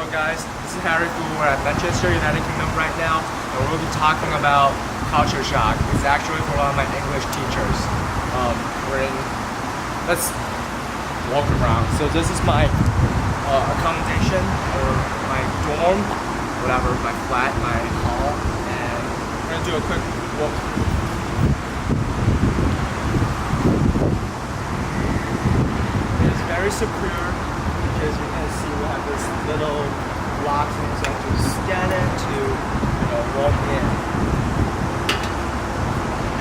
guys, this is Harry Gu. We're at Manchester, United Kingdom right now, and we'll be talking about culture shock. It's actually for one of my English teachers. Let's walk around. So this is my accommodation, or my dorm, whatever, my flat, my hall, and we're gonna do a quick walk. It's very secure because you can see we have this little box and you have to scan it to walk in.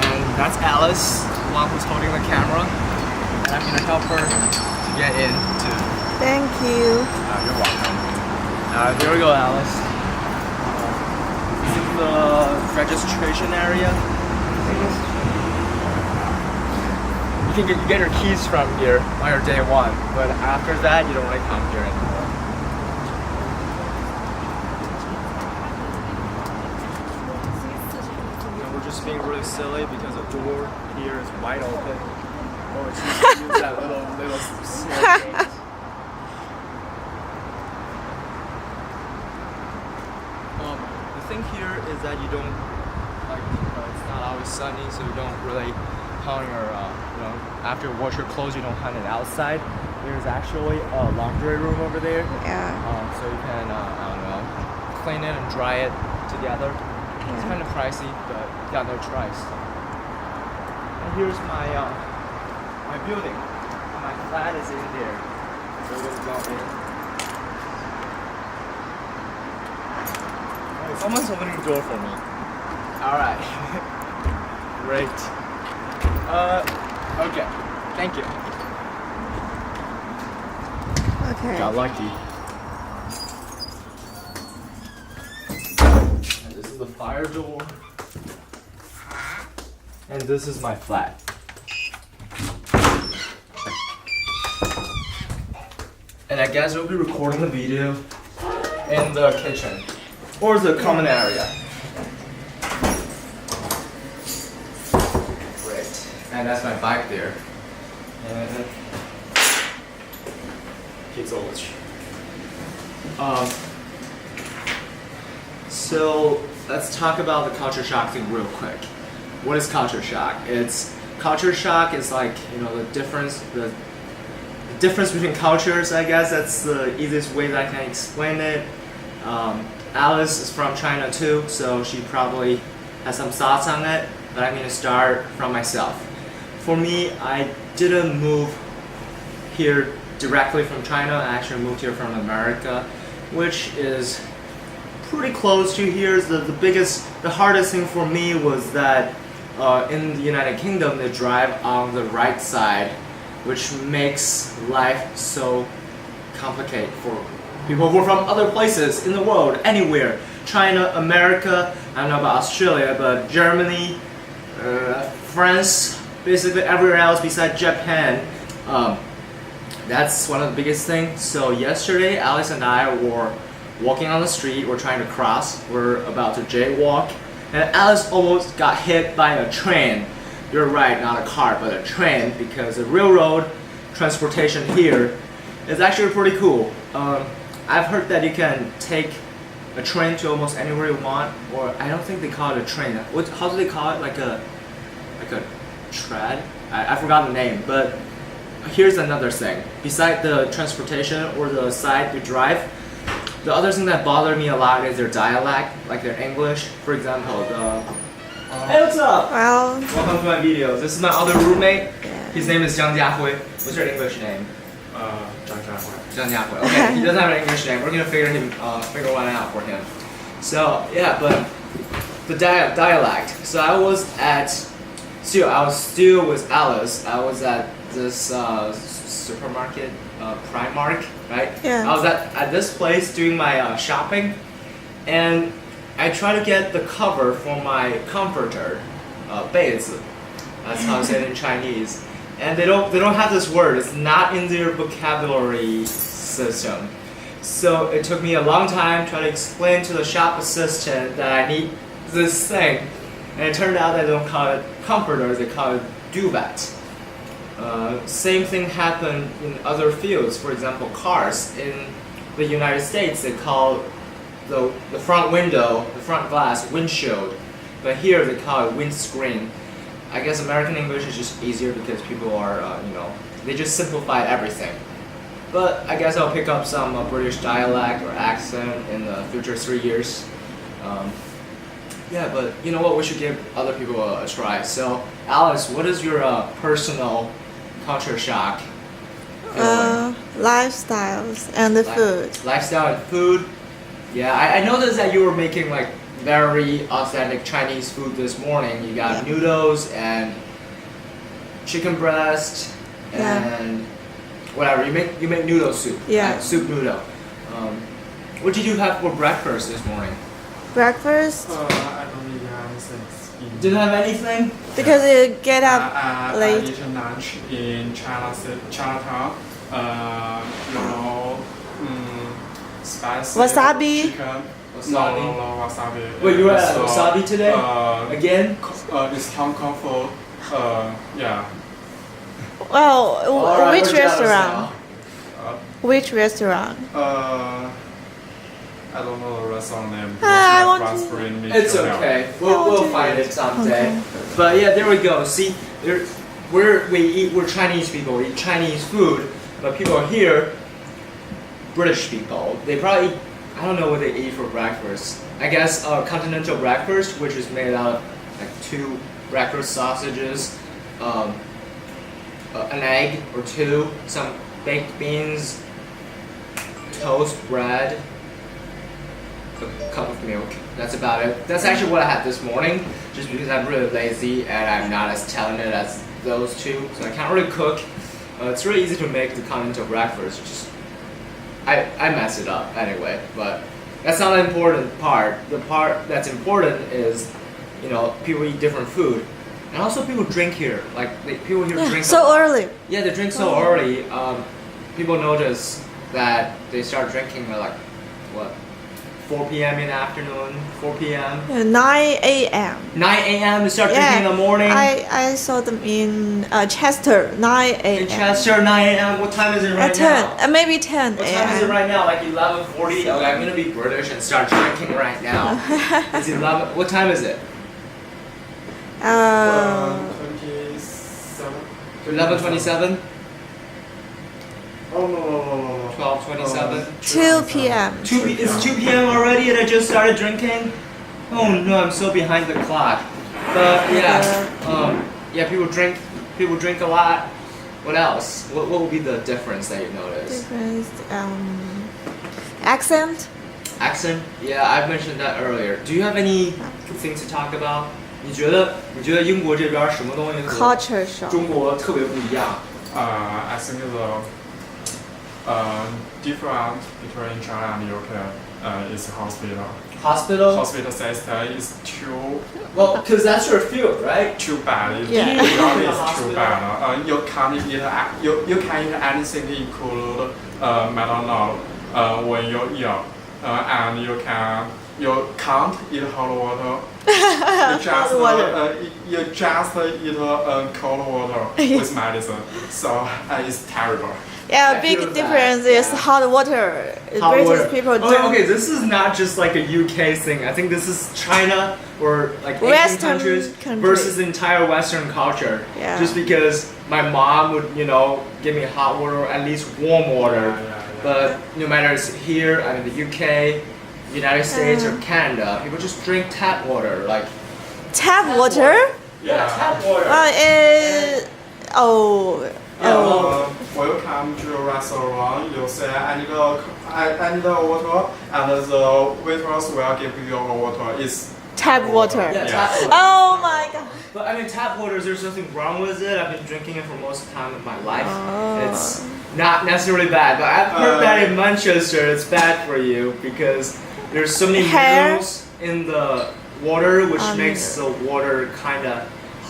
And that's Alice, the one who's holding the camera, and I'm gonna help her to get in too. Thank you. You're welcome. Here we go, Alice. This is the registration area. You can get your keys from here on your day one, but after that, you don't want to come here anymore. And we're just being really silly because the door here is wide open. Or it's just use that little small gate. The thing here is that you don't it's not always sunny, so you don't really hang your after you wash your clothes, you don't hang it outside. There's actually a laundry room over there. Yeah. So you can clean it and dry it together. It's kind of pricey, but you got no choice. And here's my my building. My flat is in there. So we're gonna go in. Oh, someone's opening the door for me. Alright. Great. Okay. Thank you. Okay. Got lucky. And this is the fire door. And this is my flat. And I guess we'll be recording the video in the kitchen or the common area. Great. And that's my bike there. And so let's talk about the culture shock thing real quick. What is culture shock? Culture shock is like the difference between cultures. I guess that's the easiest way that I can explain it. Alice is from China too, so she probably has some thoughts on it. But I'm gonna start from myself. For me, I didn't move here directly from China. I actually moved here from America, which is pretty close to here. The hardest thing for me was that in the United Kingdom, they drive on the right side, which makes life so complicated for people who are from other places in the world, anywhere. China, America, I don't know about Australia, but Germany, France, basically everywhere else besides Japan. That's one of the biggest things. So yesterday, Alice and I were walking on the street. We're trying to cross. We're about to jaywalk. And Alice almost got hit by a train. You're right, not a car, but a train, because the railroad transportation here is actually pretty cool. I've heard that you can take a train to almost anywhere you want, or I don't think they call it a train. How do they call it? Like a tread? I forgot the name, but here's another thing. Besides the transportation or the side you drive, the other thing that bothered me a lot is their dialect, like their English. For example, hey, what's up? Well, Welcome to my video. This is my other roommate. His name is Jiang Jiahui. What's your English name? Zhang Jiahui. Jiang Jiahui. Okay, he doesn't have an English name. We're gonna figure one out for him. So yeah, but the dialect. So I was still with Alice. I was at this supermarket, Primark, right? Yeah. I was at this place doing my shopping, and I tried to get the cover for my comforter, 被子. That's how I say it in Chinese. And they don't have this word. It's not in their vocabulary system. So it took me a long time trying to explain to the shop assistant that I need this thing. And it turned out that they don't call it comforter, they call it duvet. Same thing happened in other fields. For example, cars. In the United States they call the front window, the front glass, windshield, but here they call it windscreen. I guess American English is just easier because people are, they just simplify everything. But I guess I'll pick up some British dialect or accent in the future 3 years. Yeah, but you know what? We should give other people a try. So, Alice, what is your personal culture shock feeling? Lifestyles and the food. Lifestyle and food. Yeah, I noticed that you were making like very authentic Chinese food this morning. You got Yeah. noodles and chicken breast and whatever. You make noodle soup. Yeah. Right? Soup noodle. What did you have for breakfast this morning? Breakfast I don't really have anything. Didn't have anything. because you get up I late. eat lunch in Chinatown. Spicy Wasabi? chicken. Wasabi? No, wasabi. Wait, you were at So, Wasabi today? Again? It's Hong Kong food. Yeah. Well, All right, which we're jealous restaurant? now. Which restaurant? I don't know the restaurant name. I Those want restaurants to- bring me It's to them. okay. I We'll want to find eat it someday. Hong But yeah, there we go. See, we're Chinese people. We eat Chinese food, but people here, British people, they probably I don't know what they eat for breakfast. I guess continental breakfast, which is made out of like 2 breakfast sausages, an egg or 2, some baked beans, toast bread, a cup of milk. That's about it. That's actually what I had this morning, just because I'm really lazy and I'm not as talented as those 2, so I can't really cook. It's really easy to make the continental breakfast. Just I mess it up anyway, but that's not the important part. The part that's important is, people eat different food, and also people drink here. Like people here drink. So early. Yeah, they drink so early. People notice that they start drinking at like what, 4 p.m. in the afternoon, 4 p.m. 9 a.m. 9 a.m. They start drinking in the morning. I saw them in Chester, 9 a.m. In Chester, 9 a.m. What time is it right At now? 10, maybe 10 What time is it a.m. right now? Like 11:40. Okay, I'm gonna be British and start drinking right now. It's 11. What time is it? 27. 11:27. Oh no. 12:27. 2 p.m. It's 2 p.m. already, and I just started drinking. Oh no, I'm so behind the clock. But yeah, people drink a lot. What else? What will be the difference that you notice? Different accent. Accent? Yeah, I mentioned that earlier. Do you have anything to talk about? 你觉得英国这边什么东西和 Culture shock. 中国特别不一样？ I think the difference between China and UK is hospital. Hospital? Hospital system is too Well, because that's your field, right? bad. It Yeah. really is Hospital. too bad. You can't eat you can eat anything include McDonald's when you're ill, and you can't eat hot water. You just eat cold water with medicine. So it's terrible. Yeah, I big feel that, difference is yeah. hot water. Hot British water. people Oh, don't. okay, this is not just like a UK thing. I think this is China or like Asian Western countries country. versus the entire Western culture. Yeah. Just because my mom would, give me hot water or at least warm water. Yeah. But no matter it's here, I mean the UK, United States or Canada, people just drink tap water. Like Tap water? tap water. Welcome to a restaurant. You say I need a water, and the waiters will give you a water. It's Tap water. Yeah, Yeah. tap water. Oh my god. But I mean, tap water, there's nothing wrong with it. I've been drinking it for most of the time of my life. Oh. It's not necessarily bad, but I've heard that in Manchester it's bad for you because there's so many Hair? minerals in the water, which Oh, makes the water kind of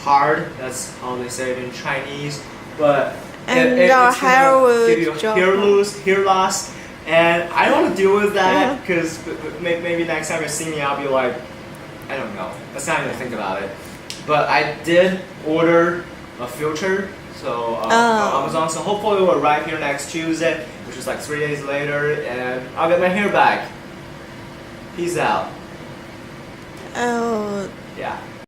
hard. That's how they say it in Chinese. But And it's your gonna hair will give you drop. hair loss, and I don't want to deal with that Yeah. because maybe next time you see me, I'll be like, I don't know. Let's not even think about it. But I did order a filter, So Oh. on Amazon. So hopefully it will arrive here next Tuesday, which is like 3 days later, and I'll get my hair back. Peace out. Oh. Yeah.